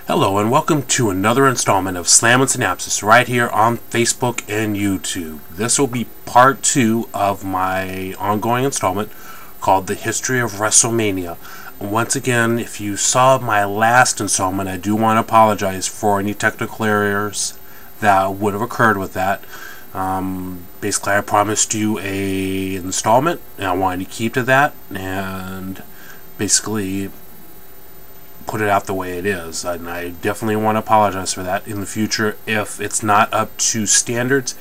Hello and welcome to another installment of Slammin Synapses right here on Facebook and YouTube. This will be part 2 of my ongoing installment called The History of Wrestlemania. Once again, if you saw my last installment, I do want to apologize for any technical errors that would have occurred with that. Basically, I promised you a installment and I wanted to keep to that and basically put it out the way it is, and I definitely want to apologize for that. In the future, if it's not up to standards,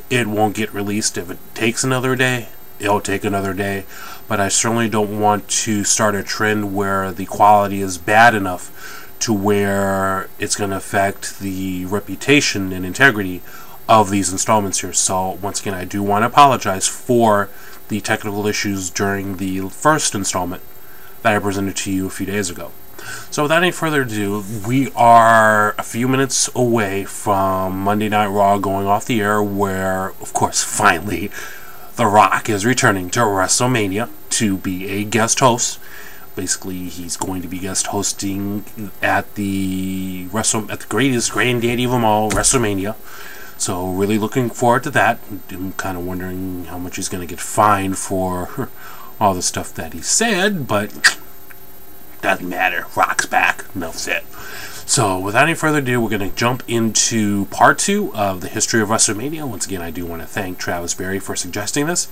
it won't get released. If it takes another day, it'll take another day, but I certainly don't want to start a trend where the quality is bad enough to where it's going to affect the reputation and integrity of these installments here. So once again, I do want to apologize for the technical issues during the first installment that I presented to you a few days ago. So without any further ado, we are a few minutes away from Monday Night Raw going off the air, where, of course, finally, The Rock is returning to WrestleMania to be a guest host. Basically, he's going to be guest hosting at the greatest granddaddy of them all, WrestleMania. So really looking forward to that. I'm kind of wondering how much he's going to get fined for all the stuff that he said, but doesn't matter. Rock's back. Enough said. So, without any further ado, we're going to jump into part 2 of the history of WrestleMania. Once again, I do want to thank Travis Berry for suggesting this.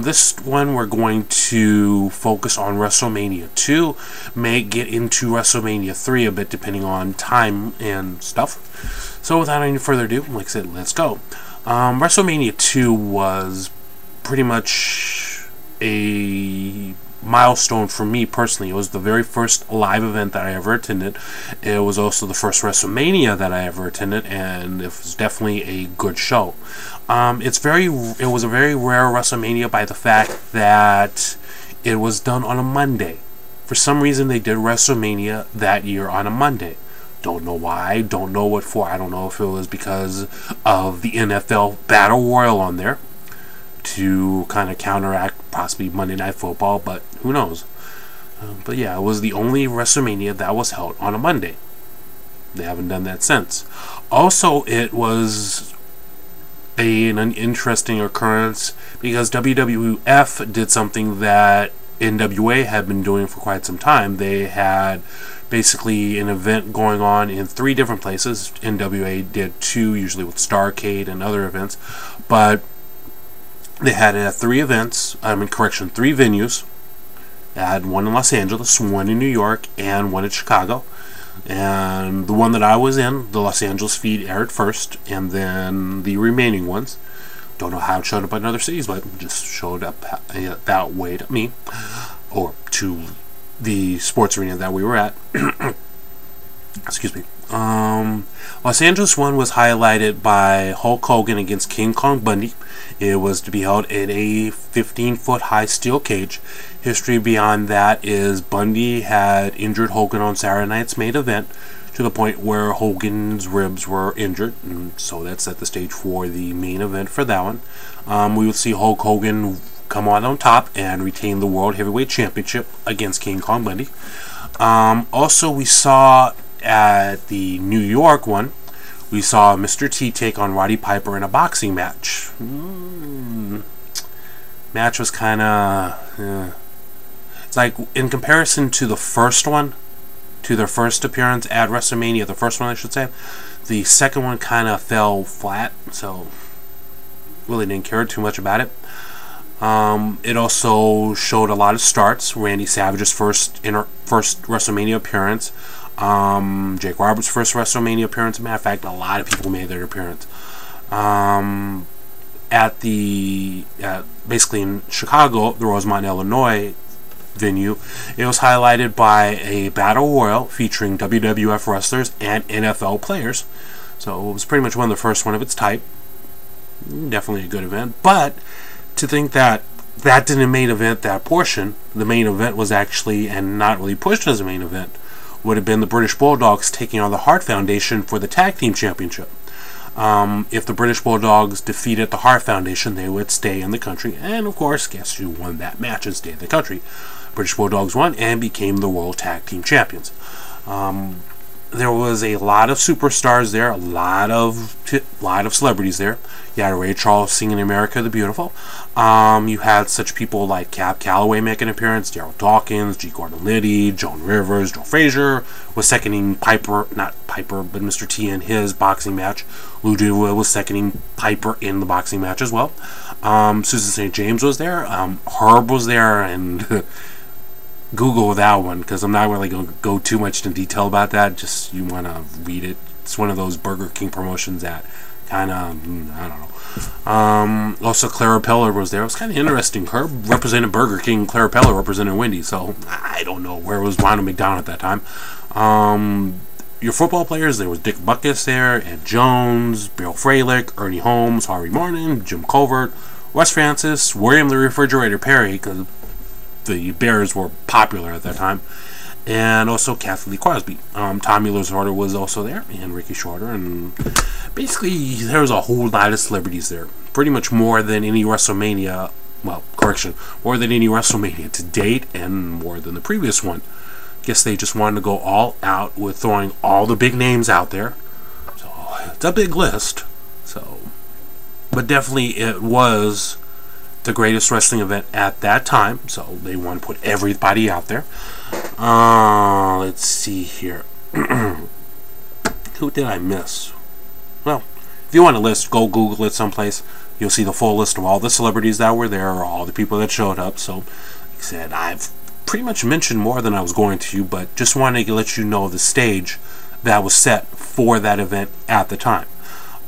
This one, we're going to focus on WrestleMania 2. May get into WrestleMania 3 a bit, depending on time and stuff. So, without any further ado, like I said, let's go. WrestleMania 2 was pretty much a milestone for me personally. It was the very first live event that I ever attended. It was also the first WrestleMania that I ever attended, and it was definitely a good show. It was a very rare WrestleMania by the fact that it was done on a Monday. For some reason, they did WrestleMania that year on a Monday. Don't know why, don't know what for. I don't know if it was because of the NFL Battle Royal on there to kind of counteract possibly Monday Night Football, but who knows. But yeah, it was the only WrestleMania that was held on a Monday. They haven't done that since. Also, it was an interesting occurrence because WWF did something that NWA had been doing for quite some time. They had basically an event going on in 3 different places. NWA did 2, usually with Starrcade and other events, but they had 3 events, 3 venues. They had one in Los Angeles, one in New York, and one in Chicago. And the one that I was in, the Los Angeles feed aired first, and then the remaining ones. Don't know how it showed up in other cities, but it just showed up that way to me, or to the sports arena that we were at. Excuse me. Los Angeles one was highlighted by Hulk Hogan against King Kong Bundy. It was to be held in a 15-foot high steel cage. History beyond that is Bundy had injured Hogan on Saturday night's main event to the point where Hogan's ribs were injured, and so that set the stage for the main event for that one. We would see Hulk Hogan come on top and retain the World Heavyweight Championship against King Kong Bundy. Also, we saw at the New York one, we saw Mr. T take on Roddy Piper in a boxing match. Match was kind of it's like, in comparison to the first one, to their first appearance at WrestleMania, the first one I should say, the second one kind of fell flat, so really didn't care too much about it. It also showed a lot of starts. Randy Savage's first WrestleMania appearance. Jake Roberts' first WrestleMania appearance. Matter of fact, a lot of people made their appearance. Basically in Chicago, the Rosemont, Illinois venue, it was highlighted by a battle royal featuring WWF wrestlers and NFL players. So it was pretty much one of the first one of its type. Definitely a good event. But to think that that didn't main event that portion, the main event was actually, and not really pushed as a main event, would have been the British Bulldogs taking on the Hart Foundation for the Tag Team Championship. If the British Bulldogs defeated the Hart Foundation, they would stay in the country. And of course, guess who won that match and stayed in the country? British Bulldogs won and became the World Tag Team Champions. there was a lot of superstars there, a lot of celebrities there. You had Ray Charles singing "America the Beautiful." You had such people like Cab Calloway make an appearance, Daryl Dawkins, G. Gordon Liddy, Joan Rivers, Joe Frazier was seconding not Piper, but Mr. T in his boxing match. Lou Duva was seconding Piper in the boxing match as well. Susan St. James was there. Herb was there, and Google that one, because I'm not really going to go too much into detail about that. Just, you want to read it. It's one of those Burger King promotions that kind of, I don't know. Also, Clara Peller was there. It was kind of interesting. Her represented Burger King, Clara Peller represented Wendy's, so I don't know where was Ronald McDonald at that time. Your football players, there was Dick Butkus there, Ed Jones, Bill Fralick, Ernie Holmes, Harvey Martin, Jim Covert, Wes Francis, William the Refrigerator Perry, because the Bears were popular at that time, and also Kathy Lee Crosby. Tommy Lasorda was also there, and Ricky Shorter, and basically there was a whole lot of celebrities there. Pretty much more than any WrestleMania, well, correction, more than any WrestleMania to date, and more than the previous one. Guess they just wanted to go all out with throwing all the big names out there. So, it's a big list. So, but definitely it was the greatest wrestling event at that time, so they want to put everybody out there. Let's see here. Who did I miss? Well, if you want a list, go Google it someplace. You'll see the full list of all the celebrities that were there, or all the people that showed up. So, like I said, I've pretty much mentioned more than I was going to, but just wanted to let you know the stage that was set for that event at the time.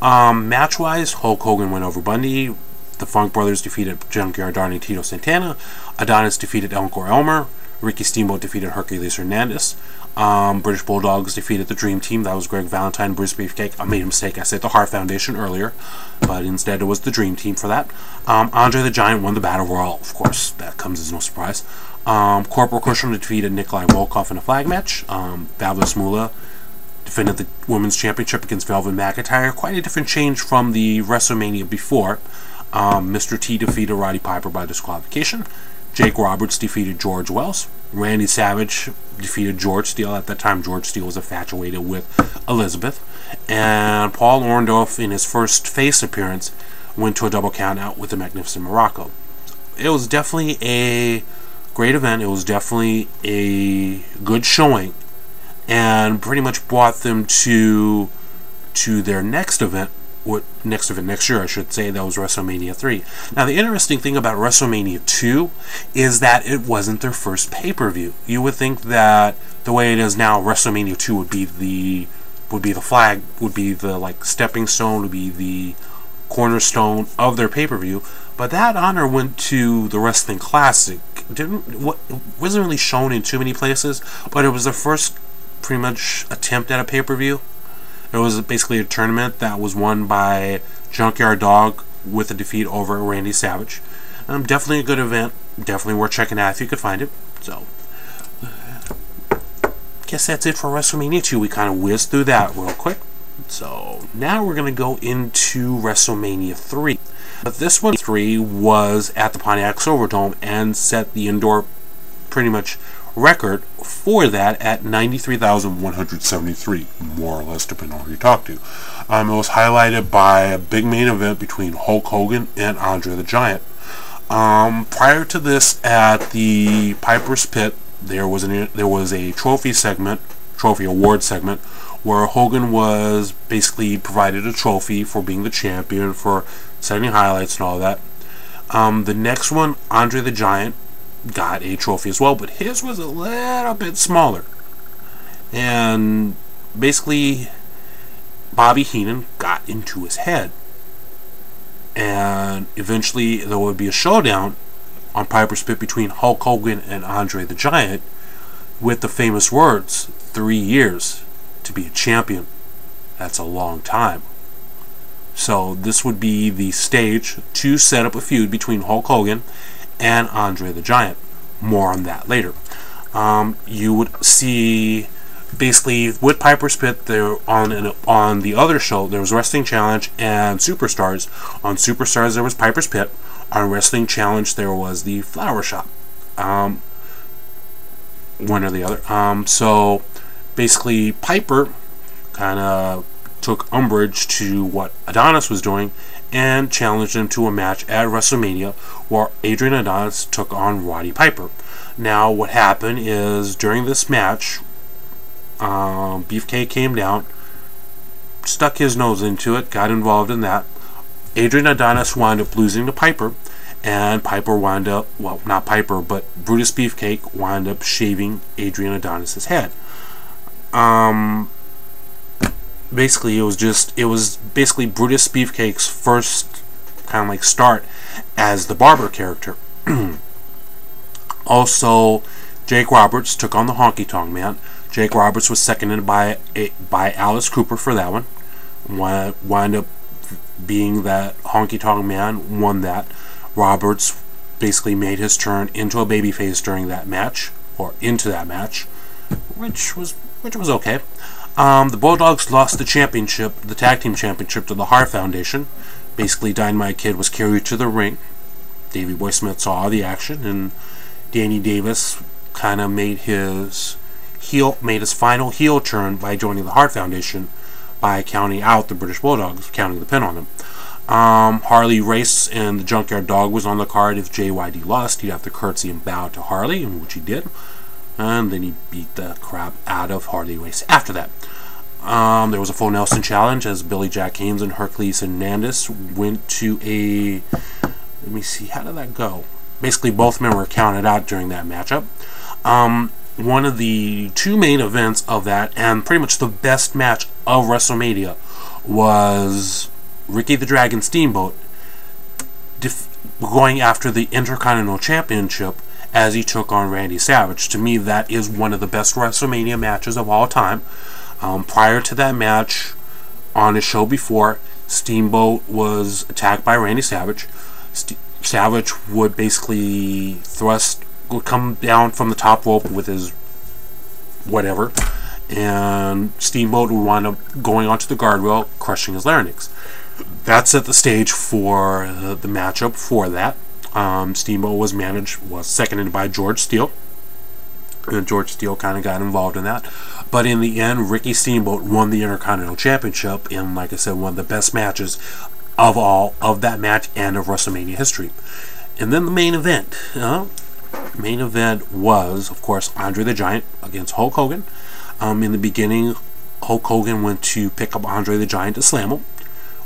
Match-wise, Hulk Hogan went over Bundy. The Funk Brothers defeated Junkyard Dog and Tito Santana. Adonis defeated Encore Elmer. Ricky Steamboat defeated Hercules Hernandez. British Bulldogs defeated the Dream Team. That was Greg Valentine, Bruce Beefcake. I made a mistake. I said the Hart Foundation earlier, but instead it was the Dream Team for that. Andre the Giant won the Battle Royal. Of course, that comes as no surprise. Corporal Cushman defeated Nikolai Volkov in a flag match. Fabulous Moolah defended the Women's Championship against Velvet McIntyre. Quite a different change from the WrestleMania before. Mr. T defeated Roddy Piper by disqualification. Jake Roberts defeated George Wells. Randy Savage defeated George Steele. At that time, George Steele was infatuated with Elizabeth. And Paul Orndorff, in his first face appearance, went to a double count out with the Magnificent Morocco. It was definitely a great event. It was definitely a good showing, and pretty much brought them to their next event. Next year, I should say, that was WrestleMania 3. Now, the interesting thing about WrestleMania 2 is that it wasn't their first pay-per-view. You would think that the way it is now, WrestleMania 2 would be the flag, would be the stepping stone, would be the cornerstone of their pay-per-view. But that honor went to the Wrestling Classic. Wasn't really shown in too many places, but it was the first pretty much attempt at a pay-per-view. It was basically a tournament that was won by Junkyard Dog with a defeat over Randy Savage. Definitely a good event. Definitely worth checking out if you could find it. So, guess that's it for WrestleMania 2. We kind of whizzed through that real quick. So, now we're going to go into WrestleMania 3. But this one, 3, was at the Pontiac Silverdome and set the indoor pretty much record for that at 93,173, more or less, depending on who you talk to. It was highlighted by a big main event between Hulk Hogan and Andre the Giant. Prior to this, at the Piper's Pit, there was a trophy award segment, where Hogan was basically provided a trophy for being the champion, for setting highlights and all that. The next one, Andre the Giant got a trophy as well, but his was a little bit smaller. And basically, Bobby Heenan got into his head. And eventually, there would be a showdown on Piper's Pit between Hulk Hogan and Andre the Giant, with the famous words, 3 years to be a champion. That's a long time. So this would be the stage to set up a feud between Hulk Hogan and Andre the Giant. More on that later. You would see, basically, with Piper's Pit, there on the other show, there was Wrestling Challenge and Superstars. On Superstars, there was Piper's Pit. On Wrestling Challenge, there was the Flower Shop. One or the other. So Basically, Piper kind of took umbrage to what Adonis was doing and challenged him to a match at WrestleMania where Adrian Adonis took on Roddy Piper. Now, what happened is during this match, Beefcake came down, stuck his nose into it, got involved in that. Adrian Adonis wound up losing to Piper, and Piper wound up, well, not Piper, but Brutus Beefcake wound up shaving Adrian Adonis' head. Basically, it was basically Brutus Beefcake's first kind of like start as the barber character. Also, Jake Roberts took on the Honky Tonk Man. Jake Roberts was seconded by Alice Cooper for that one. Wound up being that Honky Tonk Man won that. Roberts basically made his turn into a babyface during that match, or into that match, which was okay. The Bulldogs lost the championship, the tag team championship, to the Hart Foundation. Basically, Dynamite Kid was carried to the ring. Davey Boy Smith saw the action, and Danny Davis kind of made his final heel turn by joining the Hart Foundation by counting out the British Bulldogs, counting the pin on them. Harley Race and the Junkyard Dog was on the card. If JYD lost, he'd have to curtsy and bow to Harley, which he did. And then he beat the crap out of Harley Race after that. There was a full Nelson challenge as Billy Jack Haynes and Hercules Hernandez went to a... Let me see, how did that go? Basically, both men were counted out during that matchup. One of the two main events of that, and pretty much the best match of WrestleMania, was Ricky the Dragon Steamboat going after the Intercontinental Championship as he took on Randy Savage. To me, that is one of the best WrestleMania matches of all time. Prior to that match, on his show before, Steamboat was attacked by Randy Savage. Savage would basically would come down from the top rope with his whatever, and Steamboat would wind up going onto the guardrail, crushing his larynx. That set the stage for the matchup for that. Steamboat was seconded by George Steele, and George Steele kind of got involved in that. But in the end, Ricky Steamboat won the Intercontinental Championship in, like I said, one of the best matches of all of that match and of WrestleMania history. And then the main event. Main event was, of course, Andre the Giant against Hulk Hogan. In the beginning, Hulk Hogan went to pick up Andre the Giant to slam him.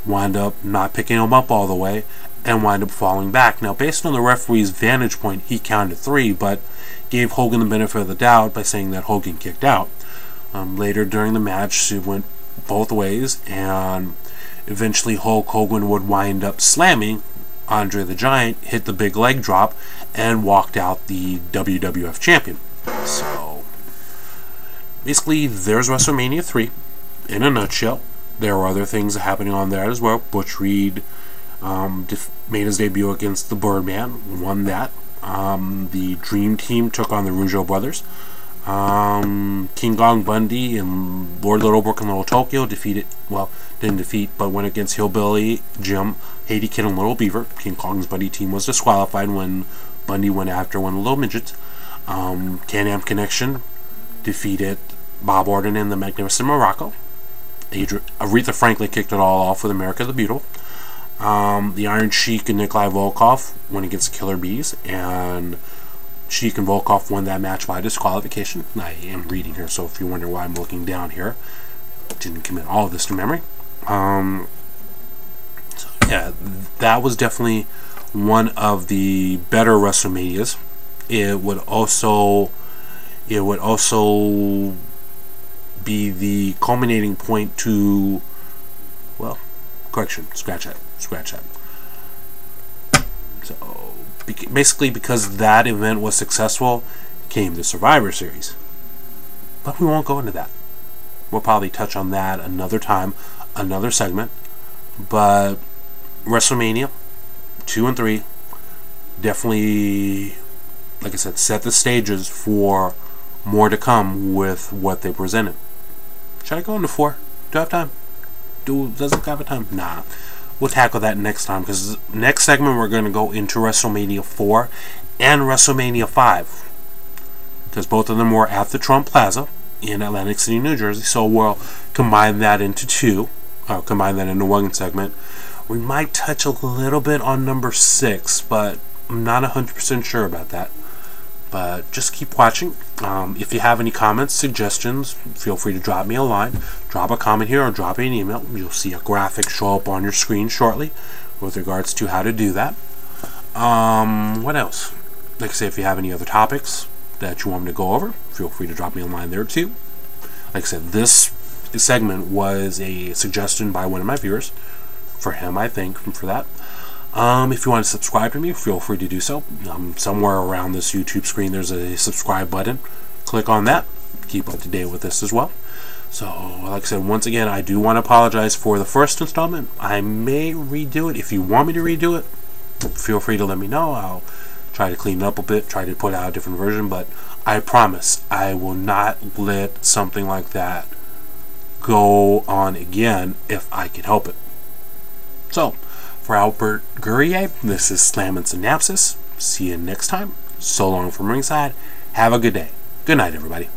Wound up not picking him up all the way, and wound up falling back. Now, based on the referee's vantage point, he counted 3, but gave Hogan the benefit of the doubt by saying that Hogan kicked out. Later during the match, it went both ways, and eventually Hulk Hogan would wind up slamming Andre the Giant, hit the big leg drop, and walked out the WWF champion. So, basically, there's WrestleMania 3 in a nutshell. There were other things happening on there as well. Butch Reed made his debut against the Birdman, won that. The Dream Team took on the Rougeau Brothers. King Kong Bundy and Lord Littlebrook and Little Tokyo didn't defeat, but went against Hillbilly Jim, Haiti Kid, and Little Beaver. King Kong's Bundy team was disqualified when Bundy went after one of the Little Midgets. Can-Am Connection defeated Bob Orton and the Magnificent Morocco. Aretha Franklin kicked it all off with America the Beautiful. The Iron Sheik and Nikolai Volkov went against the Killer Bees, and Sheik and Volkov won that match by disqualification. I am reading here, so if you wonder why I'm looking down here, didn't commit all of this to memory. So yeah, that was definitely one of the better WrestleManias. It would also be the culminating point to, well, correction, scratch that. So basically, because that event was successful, came the Survivor Series. But we won't go into that. We'll probably touch on that another time, another segment. But WrestleMania 2 and 3 definitely, like I said, set the stages for more to come with what they presented. Should I go into 4? Do I have time? Doesn't have a time? Nah. We'll tackle that next time, because next segment we're going to go into WrestleMania 4 and WrestleMania 5, because both of them were at the Trump Plaza. in Atlantic City, New Jersey. So we'll combine that into two, or combine that into one segment. We might touch a little bit on number 6, but I'm not 100% sure about that. But just keep watching. If you have any comments, suggestions, feel free to drop me a line. Drop a comment here or drop me an email. You'll see a graphic show up on your screen shortly with regards to how to do that. What else? Like I say, if you have any other topics that you want me to go over, feel free to drop me a line there too. Like I said, this segment was a suggestion by one of my viewers. For him, I thank him for that. If you want to subscribe to me, feel free to do so. Somewhere around this YouTube screen there's a subscribe button. Click on that. Keep up to date with this as well. So, like I said, once again, I do want to apologize for the first installment. I may redo it. If you want me to redo it, feel free to let me know. I'll try to clean it up a bit, try to put out a different version, but I promise I will not let something like that go on again if I can help it. So, for Albert Gourrier, this is Slammin' Synapses. See you next time. So long from ringside. Have a good day. Good night, everybody.